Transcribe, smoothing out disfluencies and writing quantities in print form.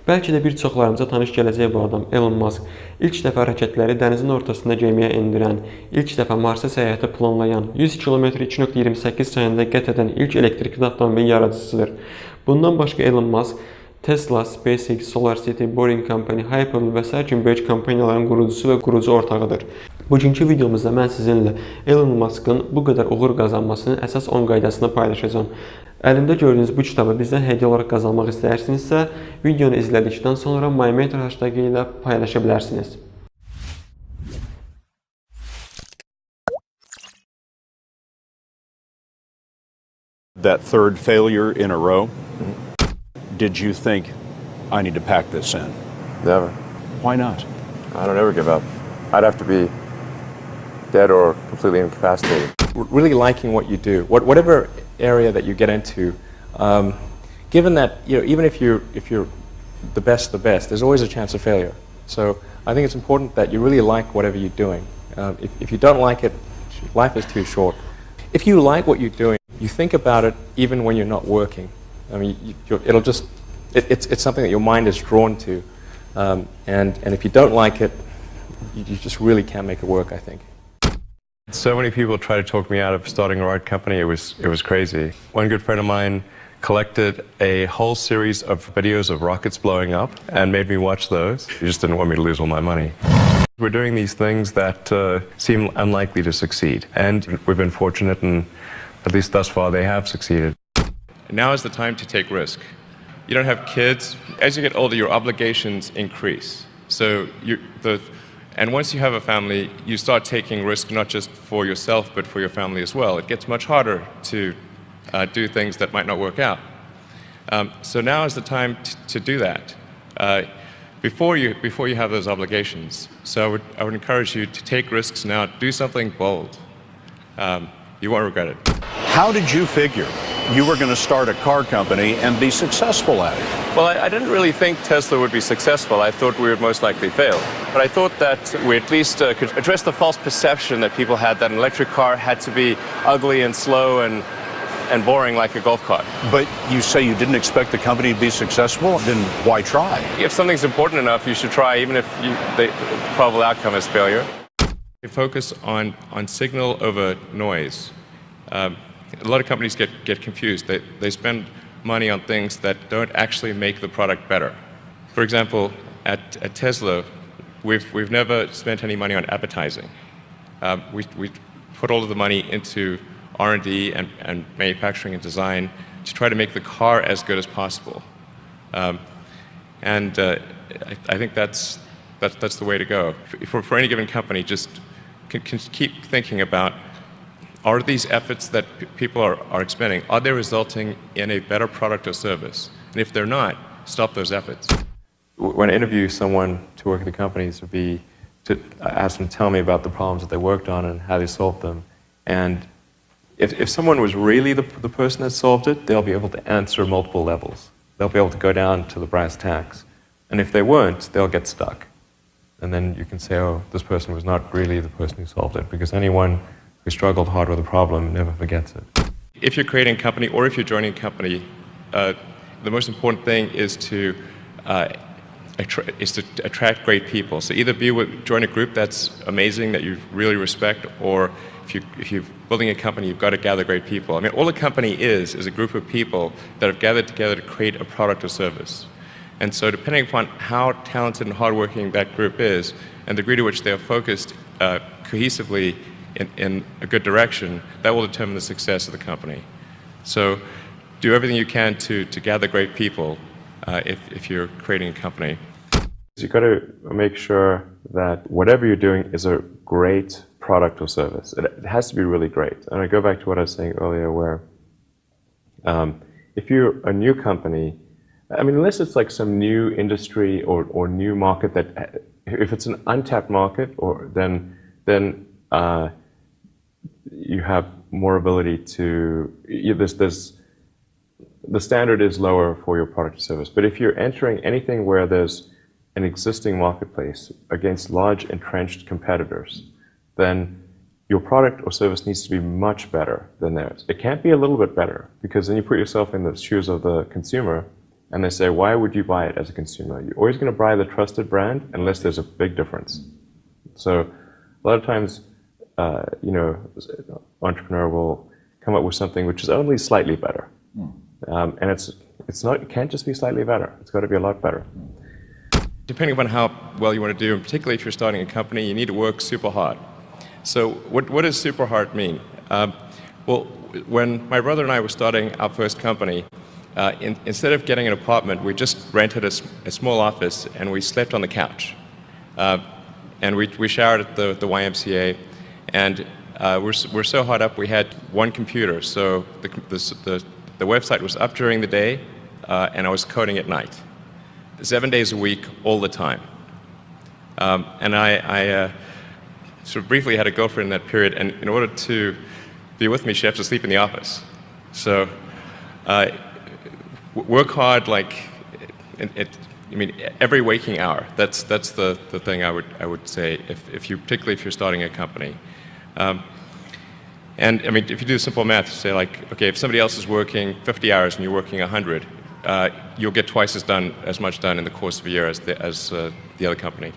Bəlkə də bir çoxlarımıza tanış gələcək bu adam Elon Musk. İlk dəfə raketləri dənizin ortasında gəmiyə endirən, ilk dəfə Marsa səyahəti planlayan, 100 km 2.28 saniyədə qət edən ilk elektrikli avtomobil yaradıcısıdır. Bundan başqa Elon Musk Tesla, SpaceX, SolarCity, Boring Company, Hyperloop və sair kimi böyük kompaniyaların qurucusu və qurucu ortağıdır. Bugünkü videomuzda mən sizinlə Elon Musk'ın bu qədər uğur qazanmasının əsas 10 qaydasını paylaşacağım. Əlimdə gördüyünüz bu kitabı bizdən hədiyyə olaraq qazanmaq istəyirsinizsə, videonu izlədikdən sonra MyMentor hashtagı ilə paylaşa bilərsiniz. That third failure in a row, did you think, I need to pack this in? Never. Why not? I don't ever give up. I'd have to be dead or completely incapacitated. Really liking what you do, whatever area that you get into, given that even if you're the best, there's always a chance of failure. So I think it's important that you really like whatever you're doing. If you don't like it, life is too short. If you like what you're doing, you think about it even when you're not working. I mean, it's something that your mind is drawn to, and if you don't like it, you just really can't make it work, I think. So many people tried to talk me out of starting a rocket company. It was crazy. One good friend of mine collected a whole series of videos of rockets blowing up and made me watch those. He just didn't want me to lose all my money. We're doing these things that seem unlikely to succeed, and we've been fortunate, and at least thus far they have succeeded. Now is the time to take risk. You don't have kids. As you get older, your obligations increase. And once you have a family, you start taking risk not just for yourself, but for your family as well. It gets much harder to do things that might not work out. So now is the time to do that before you have those obligations. So I would encourage you to take risks now. Do something bold. You won't regret it. How did you figure you were going to start a car company and be successful at it? Well, I didn't really think Tesla would be successful. I thought we would most likely fail. But I thought that we at least could address the false perception that people had that an electric car had to be ugly and slow and boring like a golf cart. But you say you didn't expect the company to be successful, then why try? If something's important enough, you should try, even if the probable outcome is failure. We focus on signal over noise. A lot of companies get confused. They spend money on things that don't actually make the product better. For example, at Tesla, we've never spent any money on advertising. We put all of the money into R&D and manufacturing and design to try to make the car as good as possible. I think that's the way to go. For any given company, just can keep thinking about, are these efforts that people are expending, are they resulting in a better product or service? And if they're not, stop those efforts. When I interview someone to work at the companies, would be to ask them to tell me about the problems that they worked on and how they solved them. And if someone was really the person that solved it, they'll be able to answer multiple levels. They'll be able to go down to the brass tacks. And if they weren't, they'll get stuck. And then you can say, oh, this person was not really the person who solved it, because anyone who struggled hard with a problem never forgets it. If you're creating a company or if you're joining a company, the most important thing is to attract great people. So either join a group that's amazing, that you really respect, or if you're building a company, you've got to gather great people. I mean, all a company is a group of people that have gathered together to create a product or service. And so depending upon how talented and hardworking that group is, and the degree to which they are focused cohesively in a good direction, that will determine the success of the company. So do everything you can to gather great people if you're creating a company. You've got to make sure that whatever you're doing is a great product or service. It has to be really great. And I go back to what I was saying earlier, where if you're a new company, I mean, unless it's like some new industry or new market that, if it's an untapped market, then you have more ability to, the standard is lower for your product or service. But if you're entering anything where there's an existing marketplace against large entrenched competitors, then your product or service needs to be much better than theirs. It can't be a little bit better, because then you put yourself in the shoes of the consumer, and they say, why would you buy it as a consumer? You're always going to buy the trusted brand unless there's a big difference. So a lot of times, entrepreneur will come up with something which is only slightly better. And it can't just be slightly better. It's got to be a lot better. Depending upon how well you want to do, and particularly if you're starting a company, you need to work super hard. So what does super hard mean? Well, when my brother and I were starting our first company, instead of getting an apartment, we just rented a small office and we slept on the couch. And we showered at the YMCA, and we're so hot up we had one computer, so the website was up during the day, and I was coding at night, 7 days a week, all the time. And I sort of briefly had a girlfriend in that period, and in order to be with me, she had to sleep in the office. So work hard, like every waking hour. That's the thing I would say particularly if you're starting a company. And I mean, if you do simple math, you say like, okay, if somebody else is working 50 hours and you're working 100, you'll get twice as much done in the course of a year as the other company.